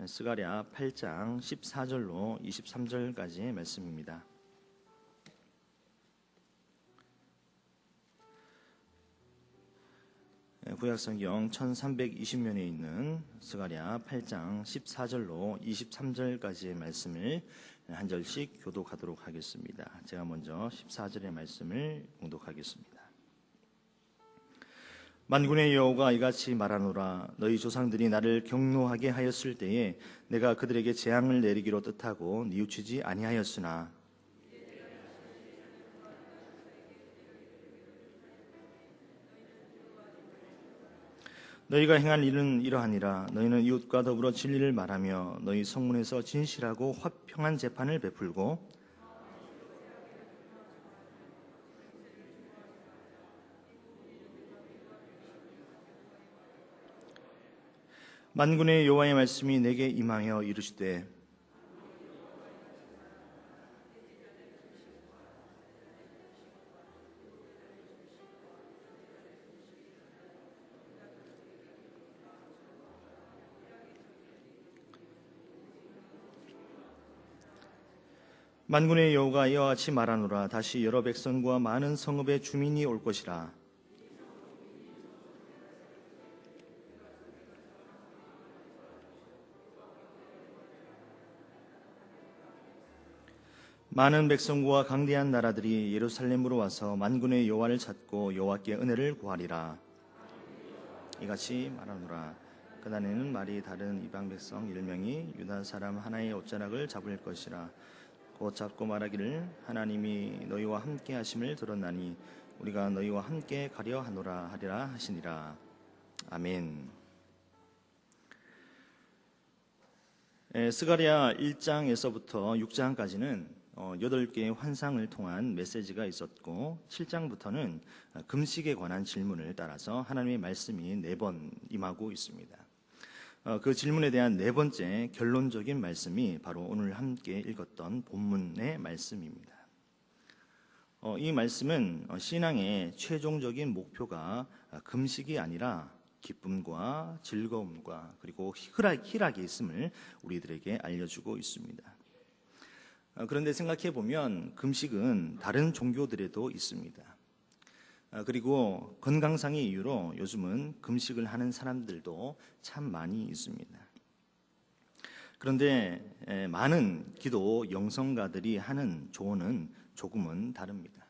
스가랴 8장 14절로 23절까지의 말씀입니다. 구약성경 1320면에 있는 스가랴 8장 14절로 23절까지의 말씀을 한 절씩 교독하도록 하겠습니다. 제가 먼저 14절의 말씀을 봉독하겠습니다. 만군의 여호와가 이같이 말하노라. 너희 조상들이 나를 경노하게 하였을 때에 내가 그들에게 재앙을 내리기로 뜻하고 뉘우치지 아니하였으나 너희가 행할 일은 이러하니라. 너희는 이웃과 더불어 진리를 말하며 너희 성문에서 진실하고 화평한 재판을 베풀고 만군의 여호와의 말씀이 내게 임하여 이르시되 만군의 여호와가 이와 같이 말하노라. 다시 여러 백성과 많은 성읍의 주민이 올 것이라. 많은 백성과 강대한 나라들이 예루살렘으로 와서 만군의 여호와를 찾고 여호와께 은혜를 구하리라. 이같이 말하노라. 그날에는 말이 다른 이방 백성 1명이 유다 사람 하나의 옷자락을 잡을 것이라. 곧 잡고 말하기를 하나님이 너희와 함께 하심을 들었나니 우리가 너희와 함께 가려 하노라 하리라 하시니라. 아멘. 스가랴 1장에서부터 6장까지는 8개의 환상을 통한 메시지가 있었고 7장부터는 금식에 관한 질문을 따라서 하나님의 말씀이 4번 임하고 있습니다. 그 질문에 대한 4번째 결론적인 말씀이 바로 오늘 함께 읽었던 본문의 말씀입니다. 이 말씀은 신앙의 최종적인 목표가 금식이 아니라 기쁨과 즐거움과 그리고 희락이 있음을 우리들에게 알려주고 있습니다. 그런데 생각해 보면 금식은 다른 종교들에도 있습니다. 그리고 건강상의 이유로 요즘은 금식을 하는 사람들도 참 많이 있습니다. 그런데 많은 기도 영성가들이 하는 조언은 조금은 다릅니다.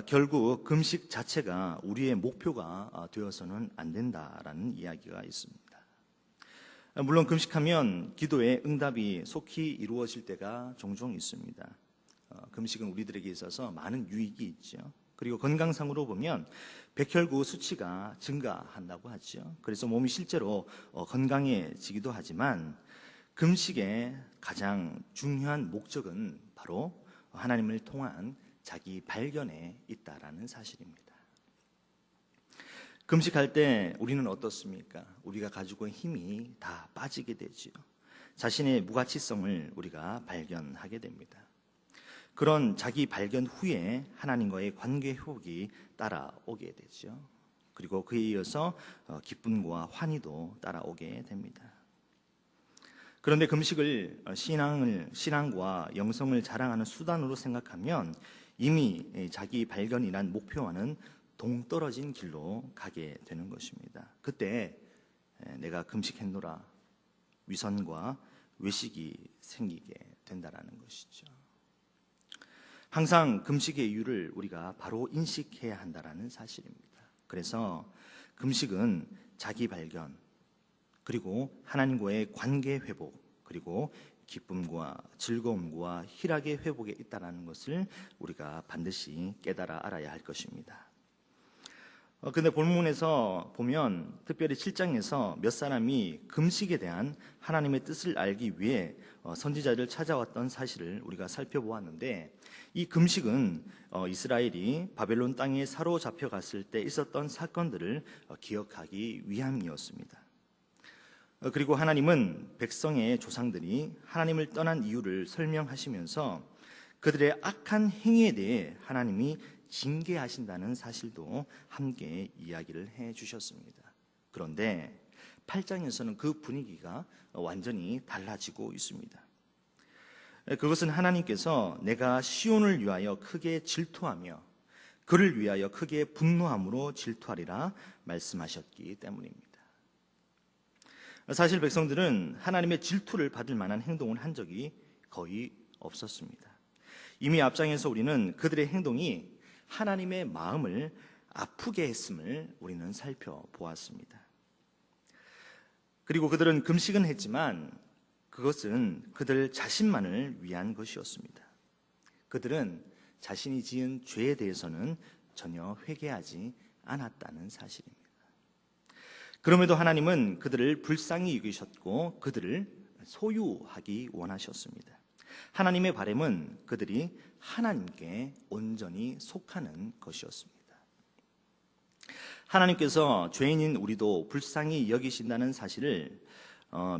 결국 금식 자체가 우리의 목표가 되어서는 안 된다라는 이야기가 있습니다. 물론 금식하면 기도의 응답이 속히 이루어질 때가 종종 있습니다. 금식은 우리들에게 있어서 많은 유익이 있죠. 그리고 건강상으로 보면 백혈구 수치가 증가한다고 하죠. 그래서 몸이 실제로 건강해지기도 하지만 금식의 가장 중요한 목적은 바로 하나님을 통한 자기 발견에 있다라는 사실입니다. 금식할 때 우리는 어떻습니까? 우리가 가지고 힘이 다 빠지게 되지요. 자신의 무가치성을 우리가 발견하게 됩니다. 그런 자기 발견 후에 하나님과의 관계 회복이 따라오게 되죠. 그리고 그에 이어서 기쁨과 환희도 따라오게 됩니다. 그런데 금식을 신앙과 영성을 자랑하는 수단으로 생각하면 이미 자기 발견이란 목표와는 동떨어진 길로 가게 되는 것입니다. 그때 내가 금식했노라 위선과 외식이 생기게 된다라는 것이죠. 항상 금식의 이유를 우리가 바로 인식해야 한다라는 사실입니다. 그래서 금식은 자기 발견, 그리고 하나님과의 관계 회복, 그리고 기쁨과 즐거움과 희락의 회복에 있다는 것을 우리가 반드시 깨달아 알아야 할 것입니다. 근데 본문에서 보면 특별히 7장에서 몇 사람이 금식에 대한 하나님의 뜻을 알기 위해 선지자를 찾아왔던 사실을 우리가 살펴보았는데, 이 금식은 이스라엘이 바벨론 땅에 사로잡혀 갔을 때 있었던 사건들을 기억하기 위함이었습니다. 그리고 하나님은 백성의 조상들이 하나님을 떠난 이유를 설명하시면서 그들의 악한 행위에 대해 하나님이 징계하신다는 사실도 함께 이야기를 해 주셨습니다. 그런데 8장에서는 그 분위기가 완전히 달라지고 있습니다. 그것은 하나님께서 내가 시온을 위하여 크게 질투하며 그를 위하여 크게 분노함으로 질투하리라 말씀하셨기 때문입니다. 사실 백성들은 하나님의 질투를 받을 만한 행동을 한 적이 거의 없었습니다. 이미 앞장에서 우리는 그들의 행동이 하나님의 마음을 아프게 했음을 우리는 살펴보았습니다. 그리고 그들은 금식은 했지만 그것은 그들 자신만을 위한 것이었습니다. 그들은 자신이 지은 죄에 대해서는 전혀 회개하지 않았다는 사실입니다. 그럼에도 하나님은 그들을 불쌍히 여기셨고 그들을 소유하기 원하셨습니다. 하나님의 바람은 그들이 하나님께 온전히 속하는 것이었습니다. 하나님께서 죄인인 우리도 불쌍히 여기신다는 사실을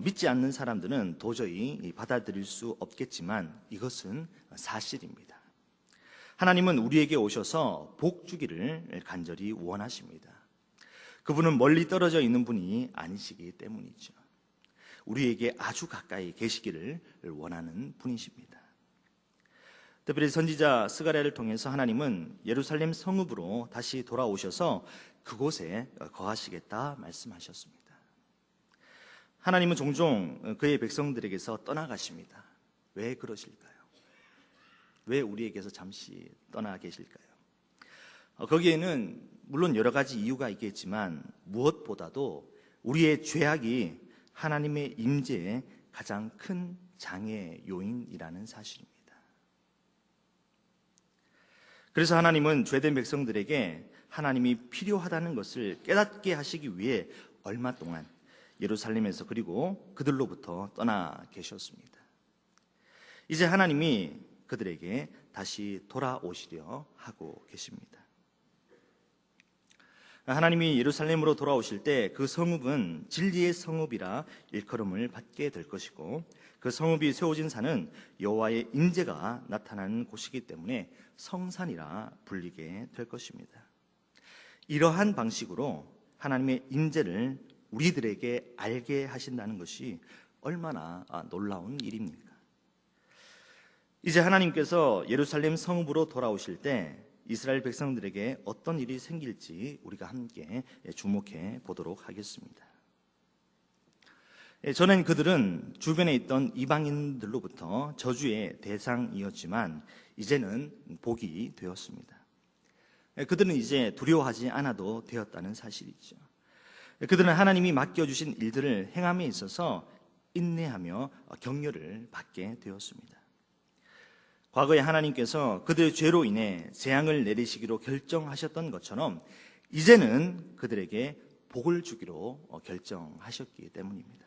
믿지 않는 사람들은 도저히 받아들일 수 없겠지만 이것은 사실입니다. 하나님은 우리에게 오셔서 복 주기를 간절히 원하십니다. 그분은 멀리 떨어져 있는 분이 아니시기 때문이죠. 우리에게 아주 가까이 계시기를 원하는 분이십니다. 특별히 선지자 스가랴를 통해서 하나님은 예루살렘 성읍으로 다시 돌아오셔서 그곳에 거하시겠다 말씀하셨습니다. 하나님은 종종 그의 백성들에게서 떠나가십니다. 왜 그러실까요? 왜 우리에게서 잠시 떠나 계실까요? 거기에는 물론 여러 가지 이유가 있겠지만 무엇보다도 우리의 죄악이 하나님의 임재의 가장 큰 장애 요인이라는 사실입니다. 그래서 하나님은 죄된 백성들에게 하나님이 필요하다는 것을 깨닫게 하시기 위해 얼마 동안 예루살렘에서 그리고 그들로부터 떠나 계셨습니다. 이제 하나님이 그들에게 다시 돌아오시려 하고 계십니다. 하나님이 예루살렘으로 돌아오실 때 그 성읍은 진리의 성읍이라 일컬음을 받게 될 것이고 그 성읍이 세워진 산은 여호와의 임재가 나타나는 곳이기 때문에 성산이라 불리게 될 것입니다. 이러한 방식으로 하나님의 임재를 우리들에게 알게 하신다는 것이 얼마나 놀라운 일입니까? 이제 하나님께서 예루살렘 성읍으로 돌아오실 때 이스라엘 백성들에게 어떤 일이 생길지 우리가 함께 주목해 보도록 하겠습니다. 전엔 그들은 주변에 있던 이방인들로부터 저주의 대상이었지만 이제는 복이 되었습니다. 그들은 이제 두려워하지 않아도 되었다는 사실이죠. 그들은 하나님이 맡겨주신 일들을 행함에 있어서 인내하며 격려를 받게 되었습니다. 과거에 하나님께서 그들의 죄로 인해 재앙을 내리시기로 결정하셨던 것처럼 이제는 그들에게 복을 주기로 결정하셨기 때문입니다.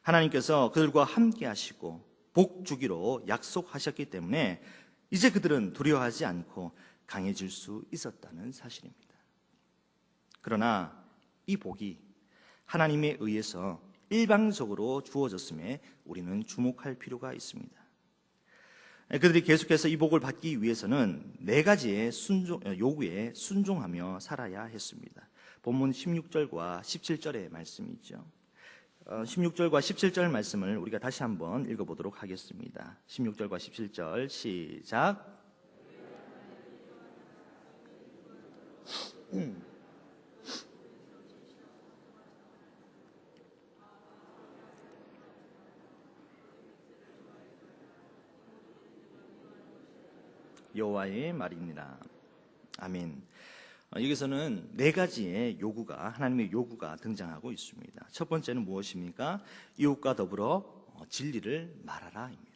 하나님께서 그들과 함께 하시고 복 주기로 약속하셨기 때문에 이제 그들은 두려워하지 않고 강해질 수 있었다는 사실입니다. 그러나 이 복이 하나님에 의해서 일방적으로 주어졌음에 우리는 주목할 필요가 있습니다. 그들이 계속해서 이 복을 받기 위해서는 4가지의 요구에 순종하며 살아야 했습니다. 본문 16절과 17절의 말씀이죠. 16절과 17절 말씀을 우리가 다시 한번 읽어보도록 하겠습니다. 16절과 17절 시작. 여호와의 말이니라. 아멘. 여기서는 4가지의 요구가 하나님의 요구가 등장하고 있습니다. 첫 번째는 무엇입니까? 이웃과 더불어 진리를 말하라입니다.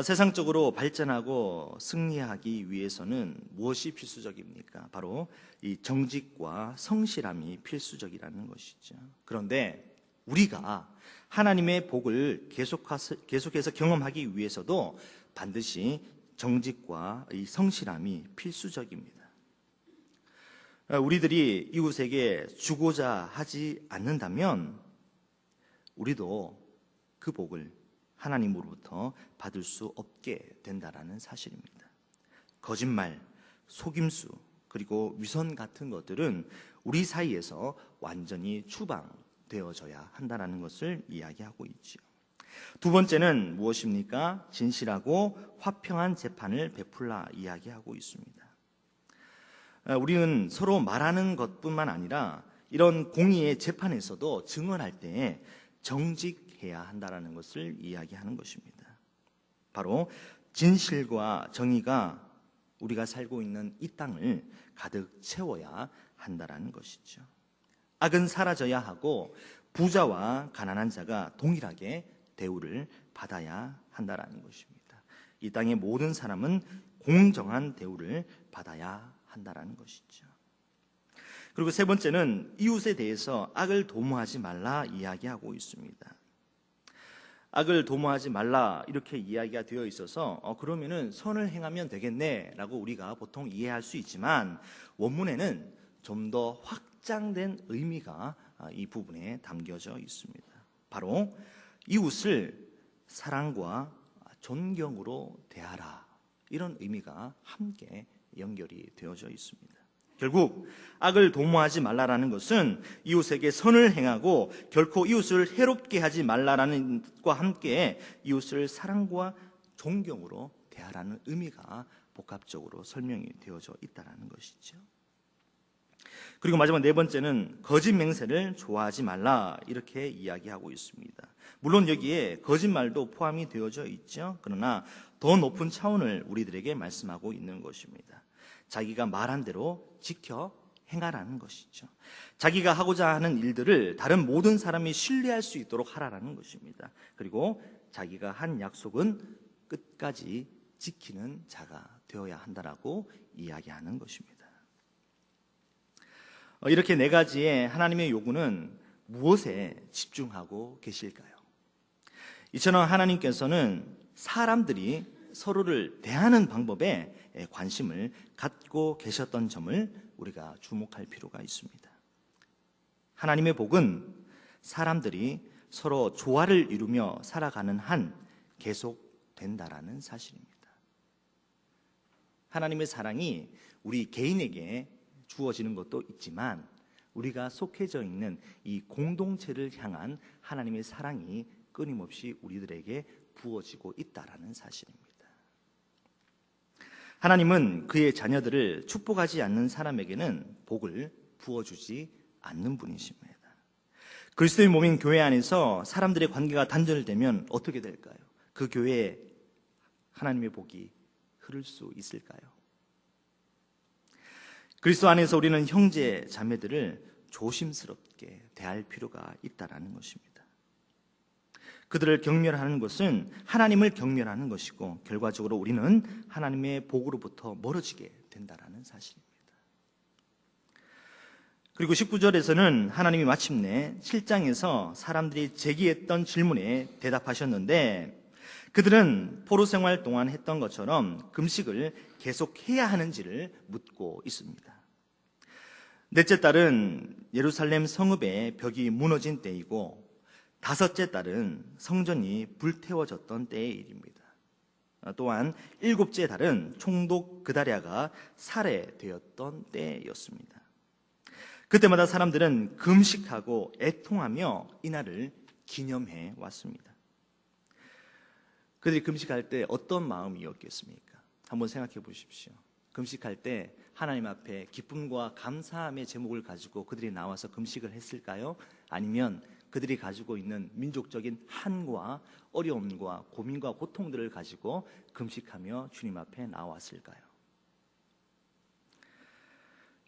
세상적으로 발전하고 승리하기 위해서는 무엇이 필수적입니까? 바로 이 정직과 성실함이 필수적이라는 것이죠. 그런데 우리가 하나님의 복을 계속해서 경험하기 위해서도 반드시 정직과 이 성실함이 필수적입니다. 우리들이 이웃에게 주고자 하지 않는다면 우리도 그 복을 하나님으로부터 받을 수 없게 된다라는 사실입니다. 거짓말, 속임수, 그리고 위선 같은 것들은 우리 사이에서 완전히 추방되어져야 한다는 것을 이야기하고 있지요. 두 번째는 무엇입니까? 진실하고 화평한 재판을 베풀라 이야기하고 있습니다. 우리는 서로 말하는 것뿐만 아니라 이런 공의의 재판에서도 증언할 때에 정직해야 한다는 것을 이야기하는 것입니다. 바로 진실과 정의가 우리가 살고 있는 이 땅을 가득 채워야 한다는 것이죠. 악은 사라져야 하고 부자와 가난한 자가 동일하게 대우를 받아야 한다는 것입니다. 이 땅의 모든 사람은 공정한 대우를 받아야 한다는 것이죠. 그리고 세 번째는 이웃에 대해서 악을 도모하지 말라 이야기하고 있습니다. 악을 도모하지 말라 이렇게 이야기가 되어 있어서 그러면은 선을 행하면 되겠네 라고 우리가 보통 이해할 수 있지만 원문에는 좀 더 확장된 의미가 이 부분에 담겨져 있습니다. 바로 이웃을 사랑과 존경으로 대하라, 이런 의미가 함께 연결이 되어져 있습니다. 결국 악을 도모하지 말라라는 것은 이웃에게 선을 행하고 결코 이웃을 해롭게 하지 말라라는 것과 함께 이웃을 사랑과 존경으로 대하라는 의미가 복합적으로 설명이 되어져 있다는 것이죠. 그리고 마지막 네 번째는 거짓 맹세를 좋아하지 말라 이렇게 이야기하고 있습니다. 물론 여기에 거짓말도 포함이 되어져 있죠. 그러나 더 높은 차원을 우리들에게 말씀하고 있는 것입니다. 자기가 말한 대로 지켜 행하라는 것이죠. 자기가 하고자 하는 일들을 다른 모든 사람이 신뢰할 수 있도록 하라는 것입니다. 그리고 자기가 한 약속은 끝까지 지키는 자가 되어야 한다라고 이야기하는 것입니다. 이렇게 네 가지의 하나님의 요구는 무엇에 집중하고 계실까요? 이처럼 하나님께서는 사람들이 서로를 대하는 방법에 관심을 갖고 계셨던 점을 우리가 주목할 필요가 있습니다. 하나님의 복은 사람들이 서로 조화를 이루며 살아가는 한 계속된다라는 사실입니다. 하나님의 사랑이 우리 개인에게 주어지는 것도 있지만 우리가 속해져 있는 이 공동체를 향한 하나님의 사랑이 끊임없이 우리들에게 부어지고 있다라는 사실입니다. 하나님은 그의 자녀들을 축복하지 않는 사람에게는 복을 부어주지 않는 분이십니다. 그리스도의 몸인 교회 안에서 사람들의 관계가 단절되면 어떻게 될까요? 그 교회에 하나님의 복이 흐를 수 있을까요? 그리스도 안에서 우리는 형제 자매들을 조심스럽게 대할 필요가 있다는 것입니다. 그들을 경멸하는 것은 하나님을 경멸하는 것이고 결과적으로 우리는 하나님의 복으로부터 멀어지게 된다는 사실입니다. 그리고 19절에서는 하나님이 마침내 7장에서 사람들이 제기했던 질문에 대답하셨는데 그들은 포로 생활 동안 했던 것처럼 금식을 계속해야 하는지를 묻고 있습니다. 넷째 달은 예루살렘 성읍의 벽이 무너진 때이고 다섯째 달은 성전이 불태워졌던 때의 일입니다. 또한 일곱째 달은 총독 그다랴가 살해되었던 때였습니다. 그때마다 사람들은 금식하고 애통하며 이날을 기념해 왔습니다. 그들이 금식할 때 어떤 마음이었겠습니까? 한번 생각해 보십시오. 금식할 때 하나님 앞에 기쁨과 감사함의 제목을 가지고 그들이 나와서 금식을 했을까요? 아니면 그들이 가지고 있는 민족적인 한과 어려움과 고민과 고통들을 가지고 금식하며 주님 앞에 나왔을까요?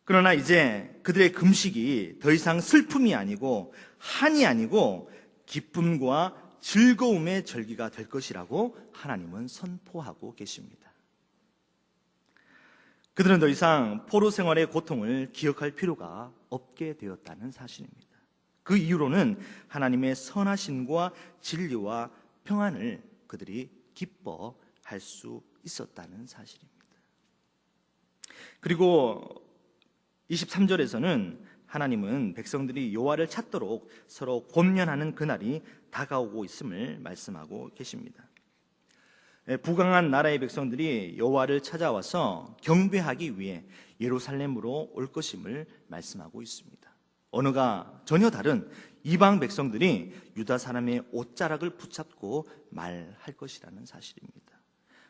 그러나 이제 그들의 금식이 더 이상 슬픔이 아니고 한이 아니고 기쁨과 즐거움의 절기가 될 것이라고 하나님은 선포하고 계십니다. 그들은 더 이상 포로 생활의 고통을 기억할 필요가 없게 되었다는 사실입니다. 그 이유로는 하나님의 선하심과 진리와 평안을 그들이 기뻐할 수 있었다는 사실입니다. 그리고 23절에서는 하나님은 백성들이 여호와를 찾도록 서로 권면하는 그날이 다가오고 있음을 말씀하고 계십니다. 부강한 나라의 백성들이 여호와를 찾아와서 경배하기 위해 예루살렘으로 올 것임을 말씀하고 있습니다. 언어가 전혀 다른 이방 백성들이 유다 사람의 옷자락을 붙잡고 말할 것이라는 사실입니다.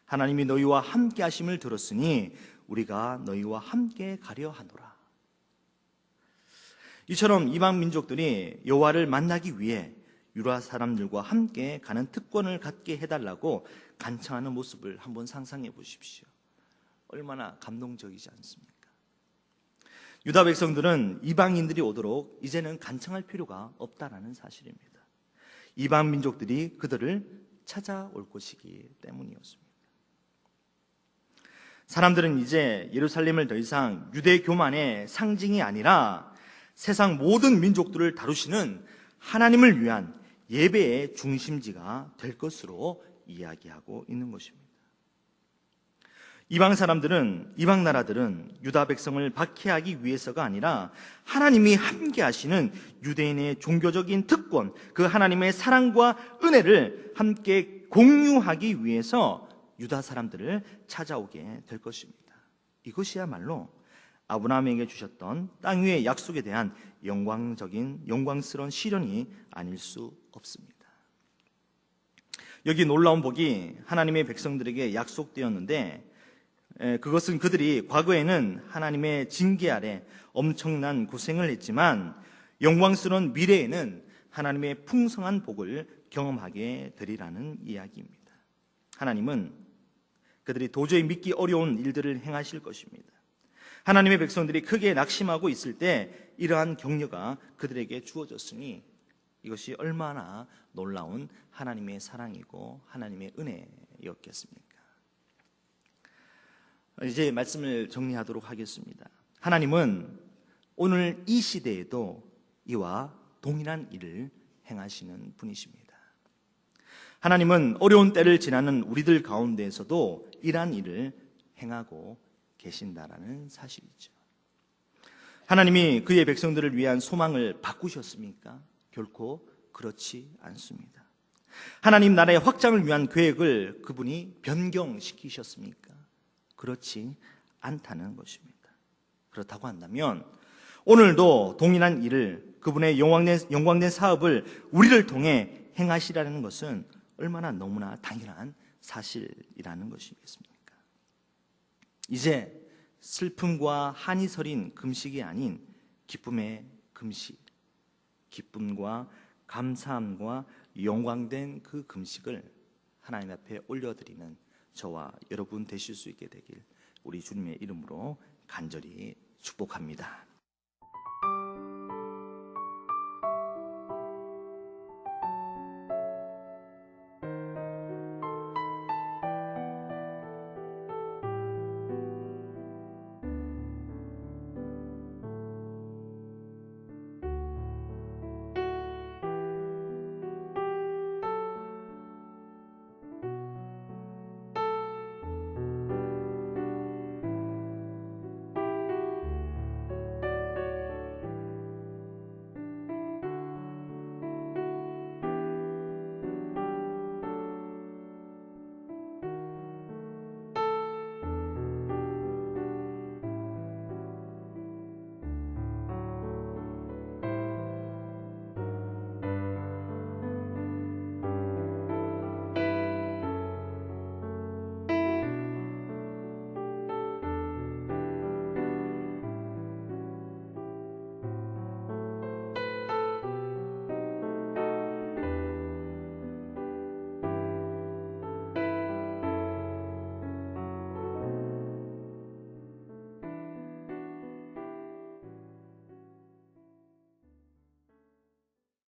하나님이 너희와 함께 하심을 들었으니 우리가 너희와 함께 가려 하노라. 이처럼 이방 민족들이 여호와를 만나기 위해 유다 사람들과 함께 가는 특권을 갖게 해달라고 간청하는 모습을 한번 상상해 보십시오. 얼마나 감동적이지 않습니까? 유다 백성들은 이방인들이 오도록 이제는 간청할 필요가 없다라는 사실입니다. 이방 민족들이 그들을 찾아올 것이기 때문이었습니다. 사람들은 이제 예루살렘을 더 이상 유대 교만의 상징이 아니라 세상 모든 민족들을 다루시는 하나님을 위한 예배의 중심지가 될 것으로 이야기하고 있는 것입니다. 이방 사람들은, 이방 나라들은 유다 백성을 박해하기 위해서가 아니라 하나님이 함께 하시는 유대인의 종교적인 특권, 그 하나님의 사랑과 은혜를 함께 공유하기 위해서 유다 사람들을 찾아오게 될 것입니다. 이것이야말로 아브라함에게 주셨던 땅 위의 약속에 대한 영광스러운 시련이 아닐 수 없습니다. 여기 놀라운 복이 하나님의 백성들에게 약속되었는데, 그것은 그들이 과거에는 하나님의 징계 아래 엄청난 고생을 했지만 영광스러운 미래에는 하나님의 풍성한 복을 경험하게 되리라는 이야기입니다. 하나님은 그들이 도저히 믿기 어려운 일들을 행하실 것입니다. 하나님의 백성들이 크게 낙심하고 있을 때 이러한 격려가 그들에게 주어졌으니 이것이 얼마나 놀라운 하나님의 사랑이고 하나님의 은혜였겠습니까? 이제 말씀을 정리하도록 하겠습니다. 하나님은 오늘 이 시대에도 이와 동일한 일을 행하시는 분이십니다. 하나님은 어려운 때를 지나는 우리들 가운데에서도 이러한 일을 행하고 계신다라는 사실이죠. 하나님이 그의 백성들을 위한 소망을 바꾸셨습니까? 결코 그렇지 않습니다. 하나님 나라의 확장을 위한 계획을 그분이 변경시키셨습니까? 그렇지 않다는 것입니다. 그렇다고 한다면 오늘도 동일한 일을, 그분의 영광된 사업을 우리를 통해 행하시라는 것은 얼마나 너무나 당연한 사실이라는 것이겠습니까? 이제 슬픔과 한이 서린 금식이 아닌 기쁨의 금식, 기쁨과 감사함과 영광된 그 금식을 하나님 앞에 올려드리는 저와 여러분 되실 수 있게 되길 우리 주님의 이름으로 간절히 축복합니다.